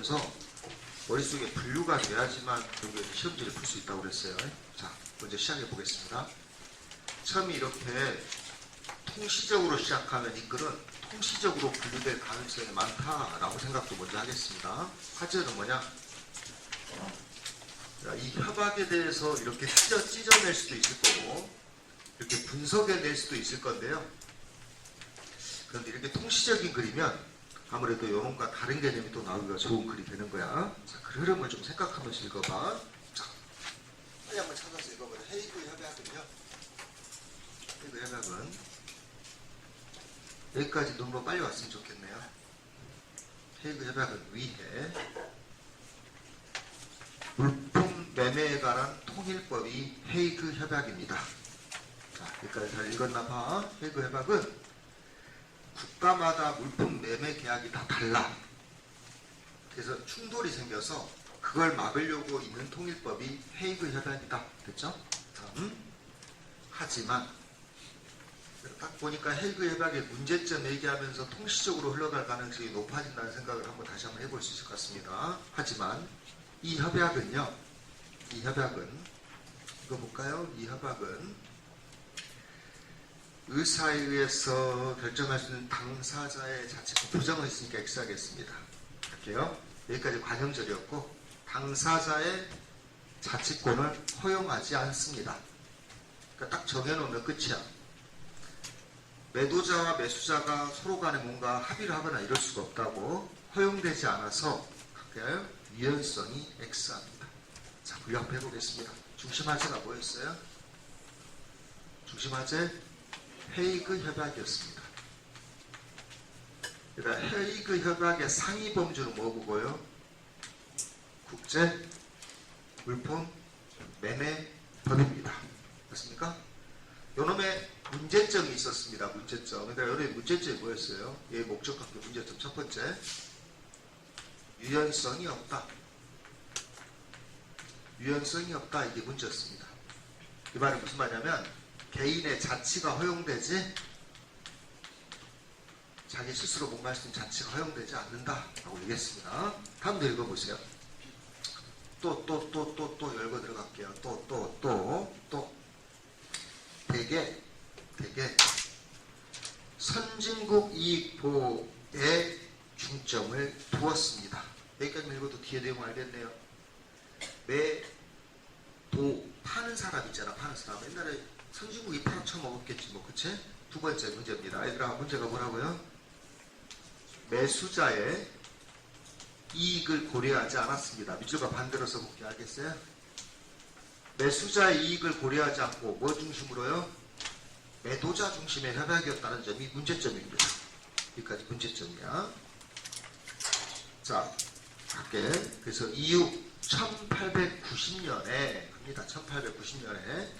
보면서 머릿속에 분류가 돼야지만 결국에 시험지를 풀 수 있다고 그랬어요. 자, 먼저 시작해 보겠습니다. 처음에 이렇게 통시적으로 시작하면 이 글은 통시적으로 분류될 가능성이 많다라고 생각도 먼저 하겠습니다. 화제는 뭐냐? 이 협약에 대해서 이렇게 찢어낼 수도 있을 거고 이렇게 분석해낼 수도 있을 건데요. 그런데 이렇게 통시적인 글이면 아무래도 요놈과 다른 개념이 또 나오기가 좋은 글이 되는 거야. 자, 그 흐름을 좀 생각하면서 읽어봐. 자, 빨리 한번 찾아서 읽어보자. 헤이그 협약은요. 헤이그 협약은 여기까지 눈으로 빨리 왔으면 좋겠네요. 헤이그 협약은 위해 물품 매매에 관한 통일법이 헤이그 협약입니다. 자, 여기까지 잘 읽었나 봐. 헤이그 협약은 국가마다 물품 매매 계약이 다 달라. 그래서 충돌이 생겨서 그걸 막으려고 있는 통일법이 헤이그 협약이다. 됐죠? 하지만 딱 보니까 헤이그 협약의 문제점 얘기하면서 통시적으로 흘러갈 가능성이 높아진다는 생각을 다시 한번 해볼 수 있을 것 같습니다. 하지만 이 협약은요. 이거 볼까요? 이 협약은 의사에 의해서 결정할 수 있는 당사자의 자체가 부정을 했으니까 X하겠습니다. 할게요. 여기까지 관형절이었고 당사자의 자치권을 허용하지 않습니다. 그러니까 딱 정해놓으면 끝이야. 매도자와 매수자가 서로 간에 뭔가 합의를 하거나 이럴 수가 없다고 허용되지 않아서 할게요. 유연성이 X합니다. 자, 요약해 보겠습니다. 중심화제가 뭐였어요? 중심화제 헤이그 협약이었습니다. 그러니까 헤이그 협약의 상위 범주는 뭐고요? 국제 물품 매매 법입니다. 맞습니까? 요놈의 문제점이 있었습니다. 문제점. 그러니까 요놈의 문제점이 뭐였어요? 얘의 목적학교 문제점 첫 번째, 유연성이 없다. 유연성이 없다. 이게 문제였습니다. 이 말은 무슨 말이냐면 개인의 자치가 허용되지 자기 스스로 뭔가 할 수 있는 자치가 허용되지 않는다 라고 얘기했습니다. 다음도 읽어보세요. 또 열고 들어갈게요. 또 대개 선진국 이익 보호에 중점을 두었습니다. 여기까지 읽어도 뒤에 내용 알겠네요. 파는 사람 있잖아. 파는 사람 옛날에 선진국이 팔아 처먹었겠지 뭐. 그치? 두 번째 문제입니다. 얘들아, 문제가 뭐라고요? 매수자의 이익을 고려하지 않았습니다. 밑줄과 반대로 써볼게요. 알겠어요? 매수자의 이익을 고려하지 않고 뭐 중심으로요? 매도자 중심의 협약이었다는 점이 문제점입니다. 여기까지 문제점이야. 자, 갈게. 그래서 이후 1890년에 합니다. 1890년에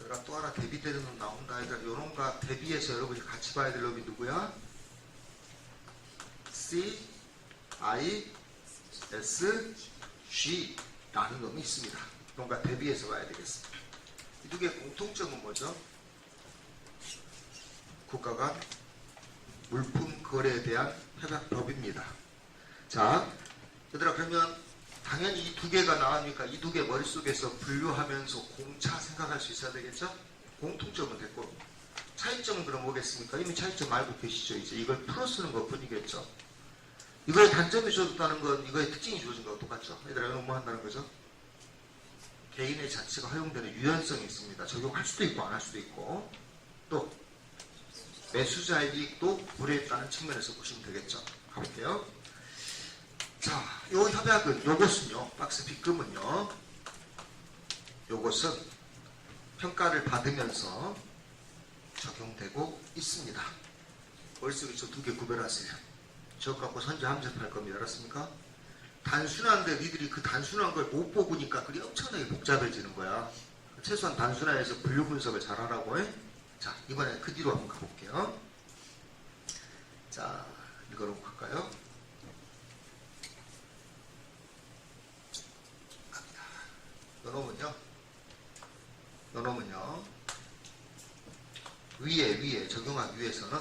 여기가 또 하나 대비되는 놈 나온다. 그러니까 요놈과 대비해서 여러분이 같이 봐야 될 놈이 누구야? CISG 라는 놈이 있습니다. 요놈과 대비해서 봐야 되겠습니다. 이 두 개의 공통점은 뭐죠? 국가 간 물품 거래에 대한 협약법입니다. 자, 얘들아, 그러면 당연히 이 두 개가 나오니까 이 두 개 머릿속에서 분류하면서 공차 생각할 수 있어야 되겠죠? 공통점은 됐고 차이점은 그럼 뭐겠습니까? 이미 차이점 알고 계시죠? 이제 이걸 풀어 쓰는 것 뿐이겠죠? 이거의 단점이 주어졌다는 건 이거의 특징이 주어진 거하고 똑같죠? 얘들아, 이건 뭐 한다는 거죠? 개인의 자치가 허용되는 유연성이 있습니다. 적용할 수도 있고 안 할 수도 있고 또 매수자의 이익도 고려했다는 측면에서 보시면 되겠죠? 가볼게요. 자, 요 협약은, 요것은요, 박스 B금은요, 요것은 평가를 받으면서 적용되고 있습니다. 머릿속에 저 두 개 구별하세요. 저거 갖고 선제 함정할 겁니다. 알았습니까? 단순한데 니들이 그 단순한 걸 못 뽑으니까 그게 엄청나게 복잡해지는 거야. 최소한 단순화해서 분류 분석을 잘 하라고 해. 자, 이번에 그 뒤로 한번 가볼게요. 자, 읽어놓고 갈까요? 요놈은요 위에 적용하기 위해서는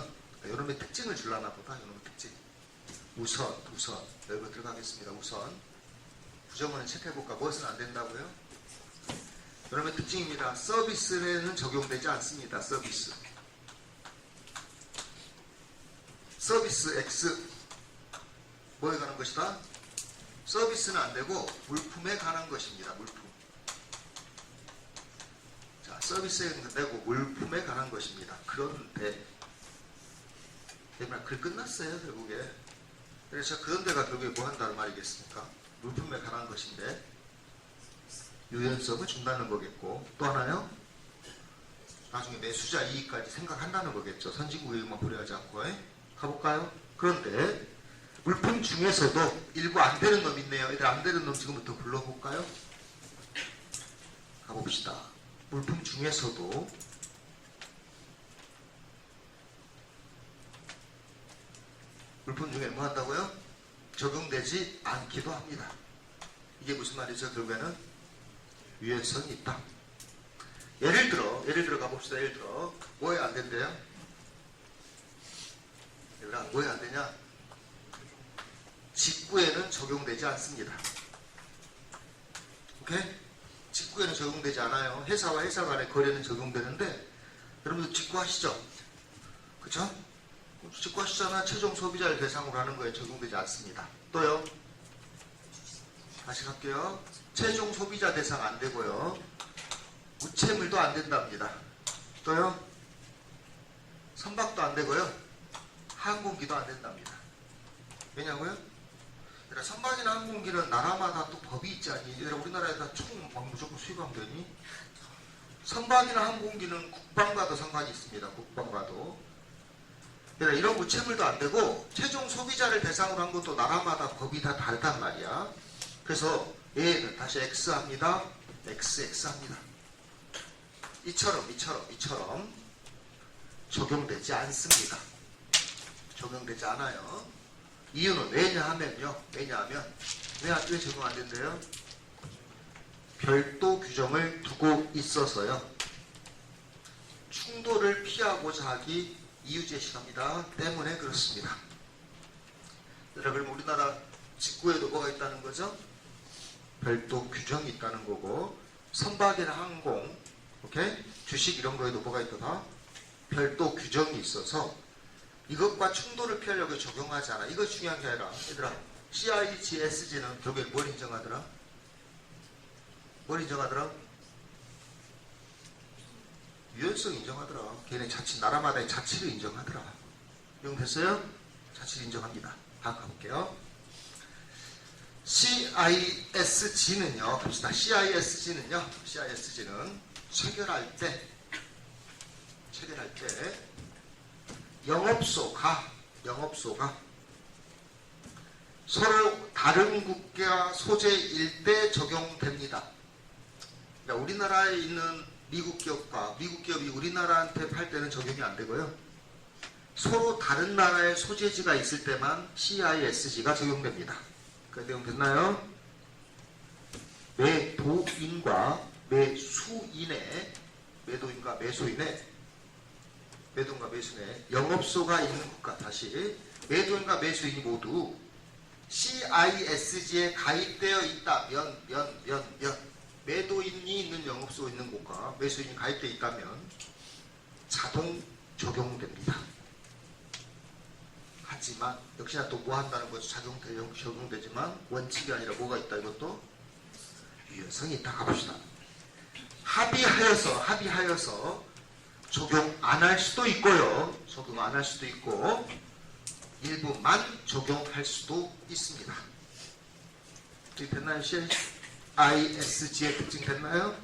요놈의 특징을 줄라나 보다. 요놈의 특징 우선 여기 들어가겠습니다. 우선 부정어는 체크해볼까? 무엇은 안 된다고요? 그러면 특징입니다. 서비스에는 적용되지 않습니다. 서비스 X 뭐에 관한 것이다? 서비스는 안 되고 물품에 관한 것입니다. 물품. 자, 서비스에는 되고 물품에 관한 것입니다. 그런데 글 끝났어요. 결국에. 그래서 그런데가 결국에 뭐 한다는 말이겠습니까? 물품에 관한 것인데 유연성을 준다는 거겠고, 또 하나요? 나중에 매수자 이익까지 생각한다는 거겠죠. 선진국 이익만 고려하지 않고. 가볼까요? 그런데 물품 중에서도 일부 안 되는 놈 있네요. 얘들 안 되는 놈 지금부터 불러볼까요? 가봅시다. 물품 중에서도 물품 중에 뭐 한다고요? 적용되지 않기도 합니다. 이게 무슨 말이죠? 결국에는 유연성이 있다. 예를 들어 가봅시다. 예를 들어 뭐에 안 된대요? 얘들아, 뭐에 안 되냐? 직구에는 적용되지 않습니다. 오케이? 직구에는 적용되지 않아요. 회사와 회사 간의 거래는 적용되는데, 여러분들 직구하시죠? 그쵸? 직구하시잖아. 최종 소비자를 대상으로 하는 거에 적용되지 않습니다. 또요? 다시 갈게요. 최종 소비자 대상 안 되고요. 우체물도 안 된답니다. 또요? 선박도 안 되고요. 항공기도 안 된답니다. 왜냐고요? 선박이나 항공기는 나라마다 또 법이 있지 않니? 우리나라에다 총 무조건 수입하면 되니? 선박이나 항공기는 국방과도 상관이 있습니다. 국방과도. 이런 우체물도 안 되고, 최종 소비자를 대상으로 한 것도 나라마다 법이 다 다르단 말이야. 그래서 얘는 다시 X 합니다. X 합니다. 이처럼 적용되지 않습니다. 적용되지 않아요. 이유는 왜냐하면 왜 적용 안 된대요? 별도 규정을 두고 있어서요. 충돌을 피하고자 하기 이유 제시합니다. 때문에 그렇습니다. 그럼 우리나라 직구에도 뭐가 있다는 거죠? 별도 규정이 있다는 거고, 선박이나 항공, 오케이? 주식 이런 거에도 뭐가 있다? 별도 규정이 있어서 이것과 충돌을 피하려고 적용하지 않아. 이거 중요한 게 아니라, 얘들아, CIGSG는 결국에 뭘 인정하더라? 유연성 인정하더라. 걔네 나라마다의 자치를 인정하더라. 이용됐어요? 자치를 인정합니다. 다음 가볼게요. CISG는요, 갑시다. CISG는 체결할 때 영업소가 서로 다른 국가 소재일 때 적용됩니다. 그러니까 우리나라에 있는 미국 기업이 우리나라한테 팔 때는 적용이 안 되고요. 서로 다른 나라의 소재지가 있을 때만 CISG가 적용됩니다. 그 내용 됐나요? 매도인과 매수인의 영업소가 있는 국가, 다시 매도인과 매수인이 모두 CISG에 가입되어 있다면 매도인이 있는 영업소 있는 곳과 매수인이 가입되어 있다면 자동 적용됩니다. 하지만 역시나 또 뭐 한다는 거죠? 적용되지만 원칙이 아니라 뭐가 있다? 이것도 유연성이 있다. 가봅시다. 합의하여서 적용 안 할 수도 있고요. 적용 안 할 수도 있고, 일부만 적용할 수도 있습니다. 됐나요? CISG의 특징 됐나요?